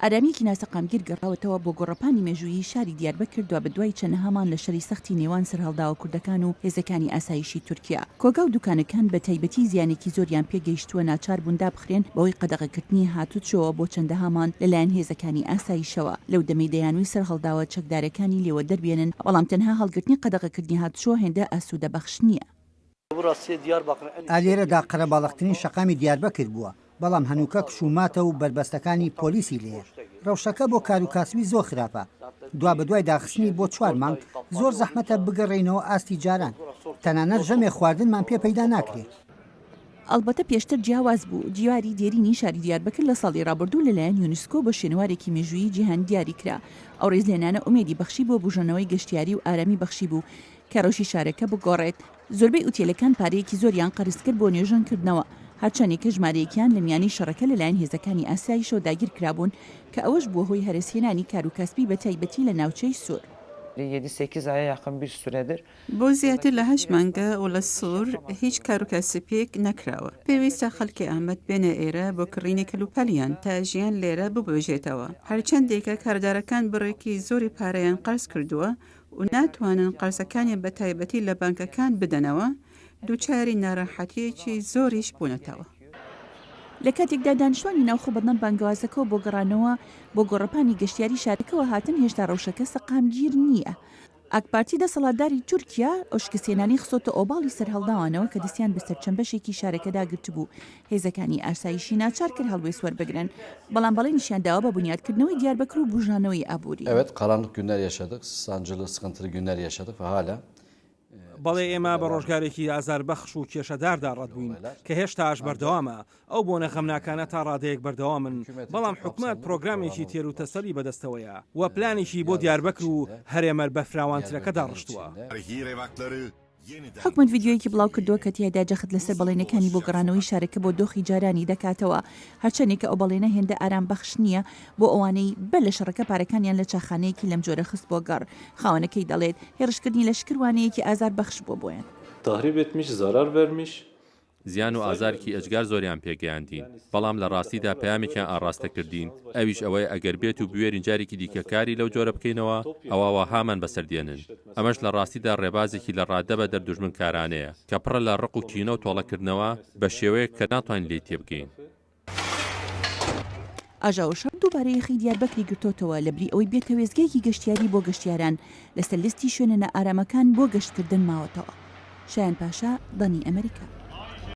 ئارامیەکی ناسەقامگیر گەڕاوەتەوە بۆ گۆڕەپانی مێژوویی شاری دیاربەکر دوا بە دوای چەند هەمان لە شەری سەختی نێوان سەرهەڵداوە کوردەکان و هێزەکانی ئاسایشی تورکیا. کۆگا و دوکانەکان بە تایبەتی زیانێکی زۆریان پێگەیشتووە ناچار بووندا بخرێن بەوەی قەدەغەکردنی هاتوچۆوە بۆ چەندە هەمان لەلایەن هێزەکانی ئاسایشەوە. لەو دەمەی دەیانووی سەرهەڵداوە چەکدارەکانی لێوە دەربێنن، بەڵام تەنها هەڵگرتنی قەدەغەکردنی هاتوچۆ هێندە ئاسوودەبەخش نییە. ئالێرەدا قەرەباڵغترین شەقامی دیاربەکر بووە، بەڵام هەنووکە کشوماتە و بربەستەکانی پۆلیسی لێیە. ڕەوشەکە بۆ کاروکاسبی زۆر خراپە. دوا بە دوای داخستنی بۆ 4 مانگ زۆر زەحمەتە بگەڕێینەوە ئاستی جاران. تەنانەت ژەمێ خواردنمان پێ پەیدا ناکرێت. ئەلبەتە پێشتر جیاواز بوو دیواری دێرینی شاری دیاربەکر لە ساڵی ڕابردوو لەلایەن یونسکۆ بە شوێنوارێکی مێژوویی جیهان دیاری کرا. ئەو ڕێزلێنانە ئومێدی بەخشی بۆ بژەنەوەی گەشتیاری و ئارامی بەخشی بوو کە ڕۆژی شارەکە بگۆڕێت. زۆربەی ئوتێلەکان پارەیەکی زۆریان قەرز کرد بۆ نوێژەنکردنەوە، هەرچەندێک کە ژمارەیەکیان لە میانی شەڕەکە لەلایەن هێزەکانی ئاسایشەوە داگیر کرابوون کە ئەوەش بووە هۆی هەرسهێنانی کاروکاسبی بە تایبەتی لە ناوچەی سوور. 7-8 aya yakın bir süredir. بۆ زیاتر لە 8 مانگە و لە سوور هیچ کاروکاسبێک نەکراوە. پێویستە خەڵکی ئامەد بێنە ئێرە بۆ کڕینی کەلوپەلیان تا ژیان لێرە ببێژێتەوە. هەرچەندێکە کاردارەکان بڕێکی زۆری پارەیان قەرز کردووە و ناتوانن قەرزەکانیان بە تایبەتی لە بانکەکان بدەنەوە، دووچاری ناڕەحەتیەکی زۆریش بوونەتەوە. لە کاتێکدا دانیشتوانی ناوخۆ بەدەم بانگوازەکەەوە بۆ گەڕانەوە بۆ گۆڕەپانی گەشتیاری شارەکەەوە هاتن، هێشتا ڕەوشەکە سەقامگیر نییە. ئاکپارتی دەسەڵاتداری تورکیا ئۆشکسێنانی خسۆتە ئۆباڵی سەرهەڵداوانەوە کە دەستیان بە سەرچەمبەشێکی شارەکەدا گرتبوو. هێزەکانی ئاسایشی ناچار کرد هەڵوێ سوەربگرن، بەڵام بەڵێنیشیان داوە بە بنیادکردنەوەی دیاربەکر و بژانەوەی ئابووری. Evet, karanlık günler yaşadık, sancılı, sıkıntılı günler yaşadık ve hala بەڵێ ئێمە بە ڕۆژگارێکی ئازاربەخش و کێشەداردا ڕەتبووین کە هێشتاش بەردەوامە. ئەو بۆنە خەمناکانە تا ڕادەیەک بەردەوامن، بەڵام حکومەت پرۆگرامێکی تێر و تەسەلی بەدەستەوەیە و پلانێکی بۆ دیاربەکر و هەرێمەر بە فراوانترەکەدا ڕشتووە. حکومت ڤیددیۆیەکی بڵاو کردووە کە تیایدا جەخت لەسەر بەڵێنەکانی بۆ گەڕانەوەی شارەکە بۆ دۆخی جارانی دەکاتەوە، هەرچەندێک کە ئەو بەڵێنە هێندە ئارام بەخش نییە بۆ ئەوانەی بە لە شەڕەکە پارەکانیان لە چاخانەیەکی لەم جۆرە خست بۆ گەڕ. خاوەنەکەی دەڵێت هێرشکردنی لە شکروانەیەکی ئازار بەخش بۆ بۆیان. تهریب etmiş, zarar vermiş. زیان و ئازارکی ئەجگار زۆریان پێگەیاندین، بەڵام لە ڕاستیدا پەیامێکیان ئاڕاستە کردین، ئەویش ئەوەی ئەگەر بێت و بوێرین جارێکی دیکەکاری لەو جۆرە بکەینەوە ئەوەوە هامان بەسەردێنن. ئەمەش لە ڕاستیدا ڕێبازێکی لە ڕادەبە دەردوژمن کارانەیە کە پڕە لە ڕق و کینە و تۆڵەکردنەوە بە شێوەیە کە ناتوانین لێی تێبگەین. ئاژاوشە دووبارە یەخی دیاربەکری گرتوتەوە لە بری ئەوەی بێتە وێزگەیەکی گەشتیاری بۆ گەشتیاران لەسەر لیستی شوێنە ئارامەکان بۆ گەشتکردن ماوەتەوە. شایان پاشا، دەنی ئەمریکا.